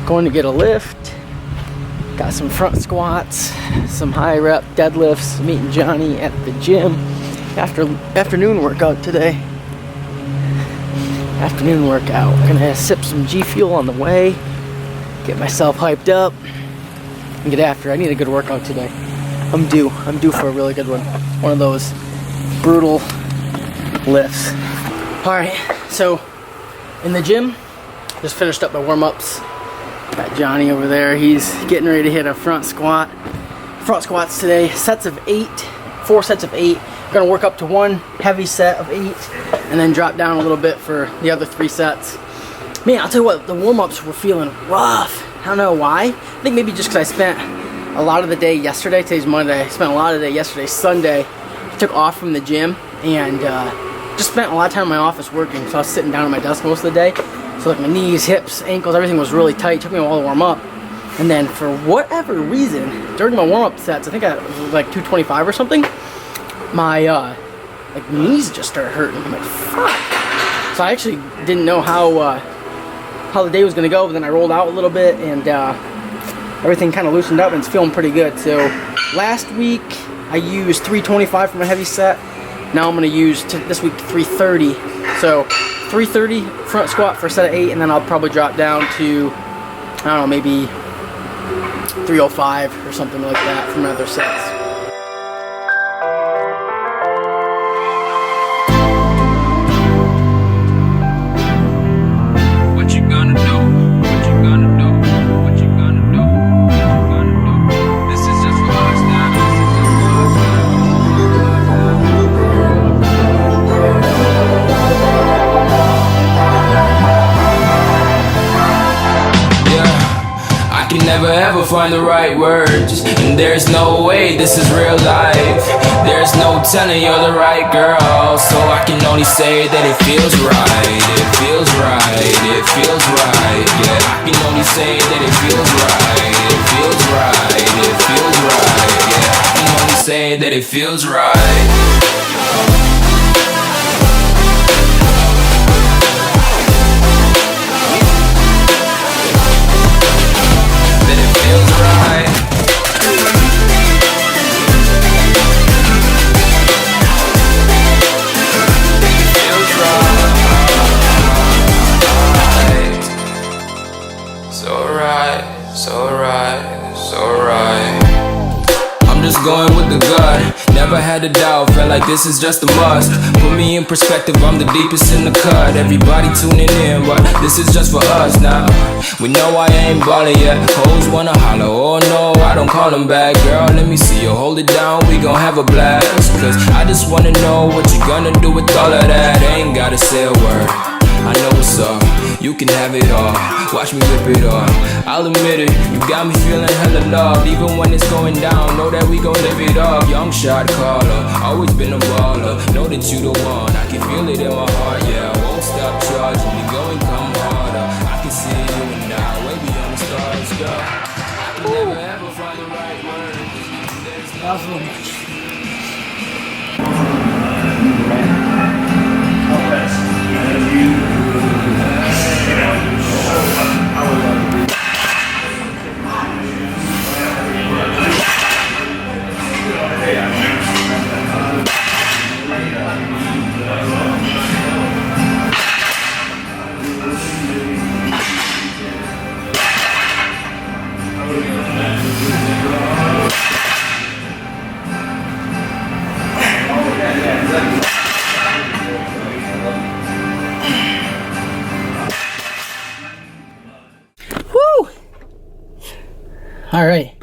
going to get a lift. Got some front squats, some high rep deadlifts, meeting Johnny at the gym. Afternoon workout today. Afternoon workout. Gonna sip some G Fuel on the way, get myself hyped up, and get after it. I need a good workout today. I'm due for a really good one. One of those brutal lifts. Alright, so in the gym, just finished up my warm-ups. Got Johnny over there. He's getting ready to hit a front squat. Front squats today, sets of 8, 4 sets of 8. We're gonna work up to one heavy set of 8 and then drop down a little bit for the other 3 sets. Man, I'll tell you what, the warm-ups were feeling rough. I don't know why. I think maybe just because I spent a lot of the day yesterday. Today's Monday. I spent a lot of the day yesterday, Sunday. Took off from the gym and just spent a lot of time in my office working. So I was sitting down at my desk most of the day. So like my knees, hips, ankles, everything was really tight. It took me a while to warm up. And then for whatever reason, during my warm-up sets, I think I was like 225 or something, my like knees just started hurting. I'm like, fuck. So I actually didn't know how the day was gonna go, but then I rolled out a little bit and everything kind of loosened up and it's feeling pretty good. So last week I used 325 for my heavy set. Now I'm gonna use this week 330. So 330 front squat for a set of 8, and then I'll probably drop down to, I don't know, maybe 305 or something like that for my other sets. What you gonna do? What you gonna do? What you gonna do? What you gonna do? This is just for us now. I can never ever find the right words, and there's no way this is real life. There's no telling you're the right girl, so I can only say that it feels right. It feels right, it feels right. Yeah, I can only say that it feels right. It feels right, it feels right. Yeah, I can only say that it feels right. Going with the gut, never had a doubt, felt like this is just a must. Put me in perspective, I'm the deepest in the cut. Everybody tuning in, but this is just for us now. We know I ain't ballin' yet, hoes wanna holler, oh no, I don't call them back. Girl, let me see you hold it down, we gon' have a blast. Cause I just wanna know what you gonna do with all of that. Ain't gotta say a word, I know what's up, you can have it all. Watch me rip it off, I'll admit it, you got me feeling hella loved. Even when it's going down, know that we gon' live it up. Young shot caller, always been a baller. Know that you the one, I can feel it in my heart. Yeah, I won't stop charging me, go and come harder. I can see you and I, way beyond the stars, girl. I can never ever find the right words. That was a little much. All right,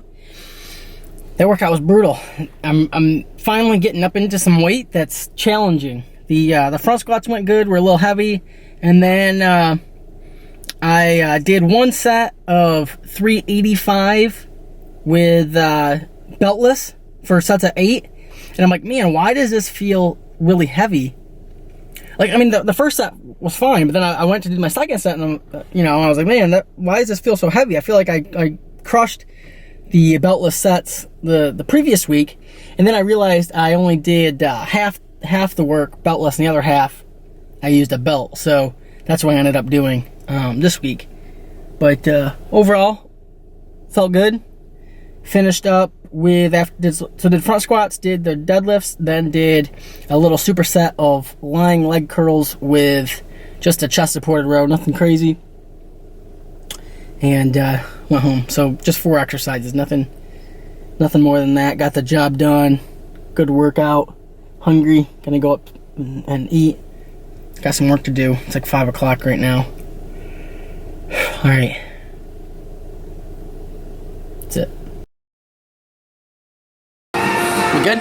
that workout was brutal. I'm finally getting up into some weight that's challenging. The front squats went good, were a little heavy, and then I did one set of 385 with beltless for sets of 8, and I'm like, man, why does this feel really heavy? Like, I mean, the first set was fine, but then I went to do my second set, and I was like, man, why does this feel so heavy? I feel like I crushed the beltless sets the previous week, and then I realized I only did half the work beltless, and the other half I used a belt. So that's what I ended up doing this week. But overall, felt good. Finished up with did front squats, did the deadlifts, then did a little superset of lying leg curls with just a chest supported row, nothing crazy, and went home. So just 4 exercises, nothing more than that. Got the job done. Good workout. Hungry, gonna go up and eat. Got some work to do. It's like 5 o'clock right now. All right, that's it. We good?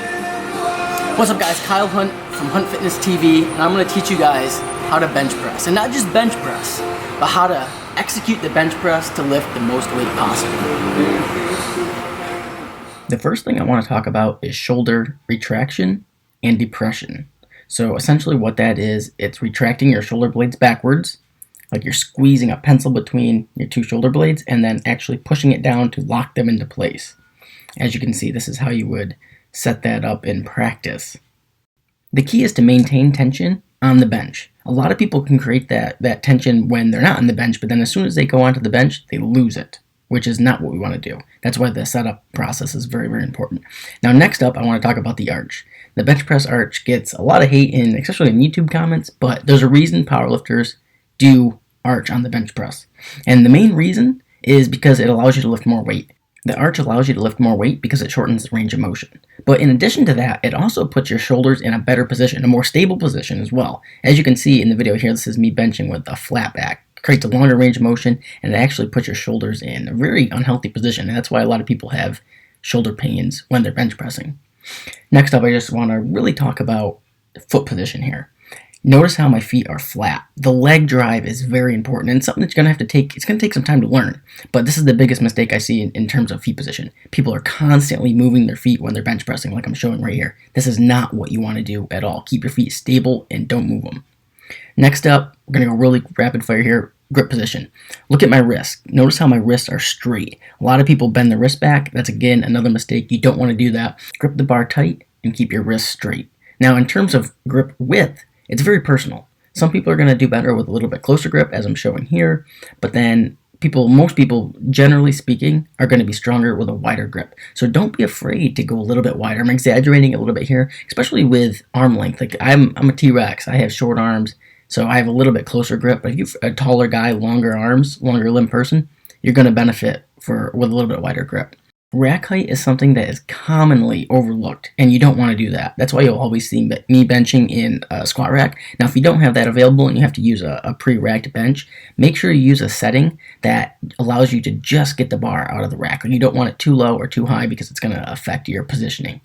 What's up, guys? Kyle Hunt from Hunt Fitness TV, and I'm going to teach you guys how to bench press. And not just bench press, but how to execute the bench press to lift the most weight possible. The first thing I want to talk about is shoulder retraction and depression. So essentially what that is, it's retracting your shoulder blades backwards, like you're squeezing a pencil between your 2 shoulder blades, and then actually pushing it down to lock them into place. As you can see, this is how you would set that up in practice. The key is to maintain tension on the bench. A lot of people can create that tension when they're not on the bench, but then as soon as they go onto the bench, they lose it, which is not what we want to do. That's why the setup process is very, very important. Now, next up, I want to talk about the arch. The bench press arch gets a lot of hate, especially in YouTube comments, but there's a reason powerlifters do arch on the bench press. And the main reason is because it allows you to lift more weight. The arch allows you to lift more weight because it shortens the range of motion. But in addition to that, it also puts your shoulders in a better position, a more stable position as well. As you can see in the video here, this is me benching with a flat back. It creates a longer range of motion, and it actually puts your shoulders in a very unhealthy position. And that's why a lot of people have shoulder pains when they're bench pressing. Next up, I just want to really talk about foot position here. Notice how my feet are flat. The leg drive is very important, and something that you're going to have to take, it's going to take some time to learn. But this is the biggest mistake I see in terms of feet position. People are constantly moving their feet when they're bench pressing, like I'm showing right here. This is not what you want to do at all. Keep your feet stable and don't move them. Next up, we're going to go really rapid fire here. Grip position. Look at my wrist. Notice how my wrists are straight. A lot of people bend the wrist back. That's, again, another mistake. You don't want to do that. Grip the bar tight and keep your wrists straight. Now, in terms of grip width, it's very personal. Some people are going to do better with a little bit closer grip, as I'm showing here, but then most people, generally speaking, are going to be stronger with a wider grip. So don't be afraid to go a little bit wider. I'm exaggerating a little bit here, especially with arm length. Like I'm a T-Rex. I have short arms, so I have a little bit closer grip. But if you're a taller guy, longer arms, longer limb person, you're going to benefit with a little bit wider grip. Rack height is something that is commonly overlooked, and you don't want to do that. That's why you'll always see me benching in a squat rack. Now, if you don't have that available and you have to use a pre-racked bench, make sure you use a setting that allows you to just get the bar out of the rack. You don't want it too low or too high because it's going to affect your positioning.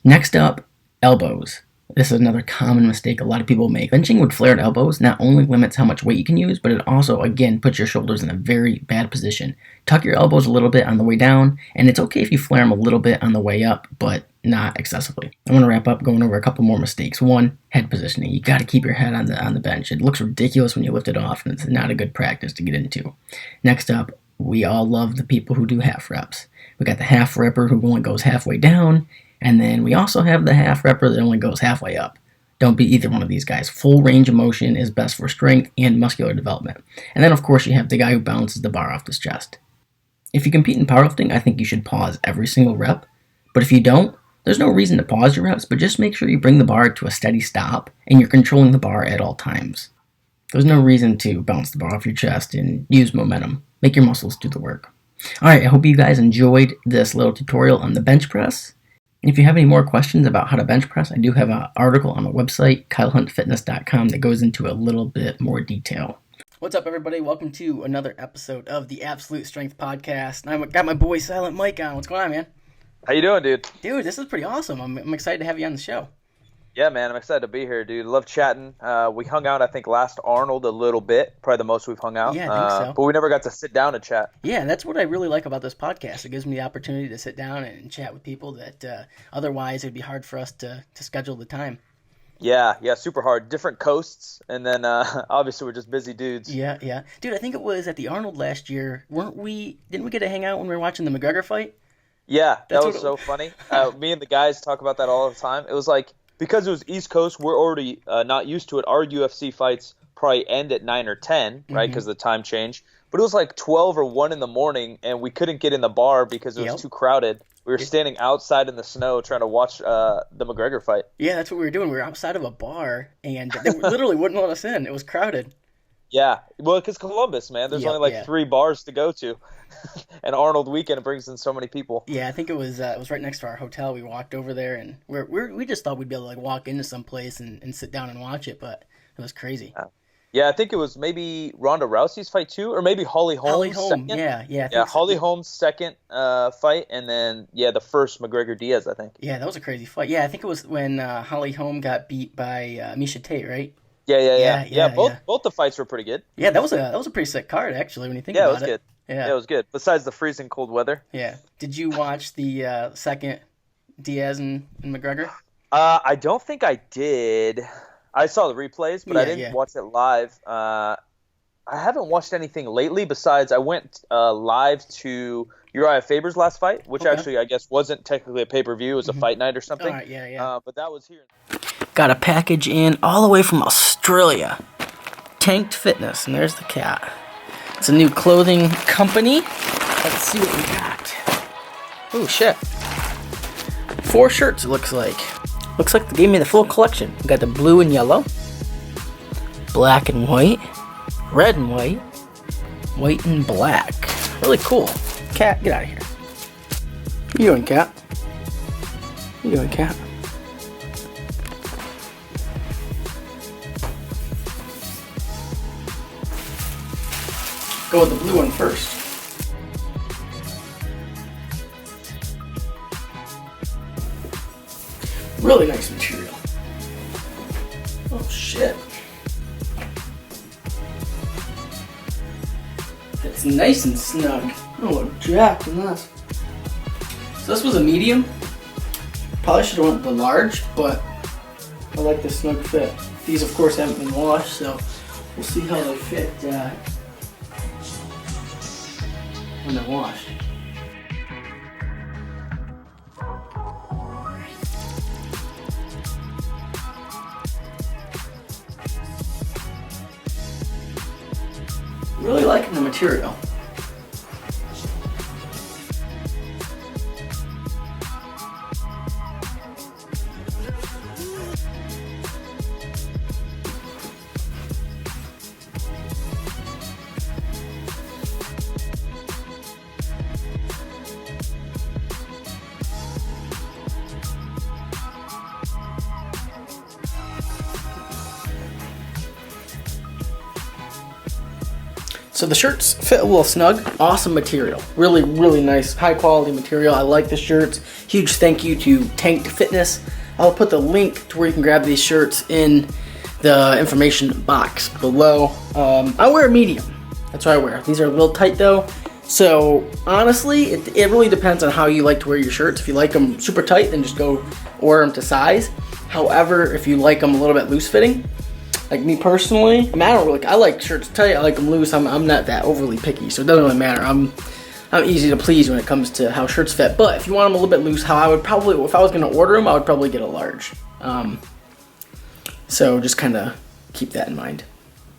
Next up, elbows. This is another common mistake a lot of people make. Benching with flared elbows not only limits how much weight you can use, but it also, again, puts your shoulders in a very bad position. Tuck your elbows a little bit on the way down, and it's okay if you flare them a little bit on the way up, but not excessively. I want to wrap up going over a couple more mistakes. One, head positioning. You got to keep your head on the bench. It looks ridiculous when you lift it off, and it's not a good practice to get into. Next up, we all love the people who do half reps. We got the half repper who only goes halfway down, and then we also have the half repper that only goes halfway up. Don't be either one of these guys. Full range of motion is best for strength and muscular development. And then, of course, you have the guy who bounces the bar off his chest. If you compete in powerlifting, I think you should pause every single rep. But if you don't, there's no reason to pause your reps, but just make sure you bring the bar to a steady stop and you're controlling the bar at all times. There's no reason to bounce the bar off your chest and use momentum. Make your muscles do the work. Alright, I hope you guys enjoyed this little tutorial on the bench press. If you have any more questions about how to bench press, I do have an article on my website, KyleHuntFitness.com, that goes into a little bit more detail. What's up, everybody? Welcome to another episode of the Absolute Strength Podcast. I've got my boy Silent Mike on. What's going on, man? How you doing, dude? Dude, this is pretty awesome. I'm excited to have you on the show. Yeah, man, I'm excited to be here, dude. Love chatting. We hung out, I think, last Arnold a little bit. Probably the most we've hung out. Yeah, I think so. But we never got to sit down and chat. Yeah, that's what I really like about this podcast. It gives me the opportunity to sit down and chat with people that otherwise it would be hard for us to schedule the time. Yeah, super hard. Different coasts, and then obviously we're just busy dudes. Yeah. Dude, I think it was at the Arnold last year. Didn't we get to hang out when we were watching the McGregor fight? Yeah, that was so funny. Me and the guys talk about that all the time. It was like, because it was East Coast, we're already not used to it. Our UFC fights probably end at 9 or 10, right, because of the time change. But but it was like 12 or 1 in the morning, and we couldn't get in the bar because it was too crowded. We were standing outside in the snow trying to watch the McGregor fight. Yeah, that's what we were doing. We were outside of a bar, and they literally wouldn't let us in. It was crowded. Yeah, well, because Columbus, man, there's only like 3 bars to go to, and Arnold Weekend brings in so many people. Yeah, I think it was right next to our hotel. We walked over there, and we just thought we'd be able to like walk into some place and sit down and watch it, but it was crazy. Yeah, I think it was maybe Ronda Rousey's fight too, or maybe Holly Holm's second. Yeah. Holly Holm's second fight, and then the first McGregor Diaz, I think. Yeah, that was a crazy fight. Yeah, I think it was when Holly Holm got beat by Miesha Tate, right? Yeah. Both the fights were pretty good. Yeah, that was a pretty sick card actually when you think about it. Yeah, it was good. Yeah, it was good. Besides the freezing cold weather. Yeah. Did you watch the second Diaz and McGregor? I don't think I did. I saw the replays, but I didn't watch it live. I haven't watched anything lately besides I went live to Uriah Faber's last fight, which actually I guess wasn't technically a pay-per-view. It was a fight night or something. All right, but that was here. Got a package in all the way from Australia. Tanked Fitness, and there's the cat. It's a new clothing company. Let's see what we got. Oh, shit. 4 shirts, it looks like. Looks like they gave me the full collection. We got the blue and yellow, black and white, red and white, white and black. Really cool. Cat, get out of here. What you doing, Cat? What you doing, Cat? Go with the blue one first. Really nice material. Oh shit. It's nice and snug. Oh, I'm jacked in this. So this was a medium. Probably should have went with the large, but I like the snug fit. These of course haven't been washed, so we'll see how they fit when they're washed. Really liking the material. So the shirts fit a little snug. Awesome material. Really, really nice, high quality material. I like the shirts. Huge thank you to Tanked Fitness. I'll put the link to where you can grab these shirts in the information box below. I wear a medium. That's what I wear. These are a little tight though. So honestly, it really depends on how you like to wear your shirts. If you like them super tight, then just go order them to size. However, if you like them a little bit loose fitting, like me personally, I mean, I like shirts tight. I like them loose. I'm not that overly picky, so it doesn't really matter. I'm easy to please when it comes to how shirts fit. But if you want them a little bit loose, how I would probably, if I was gonna order them, I would probably get a large. So just kind of keep that in mind.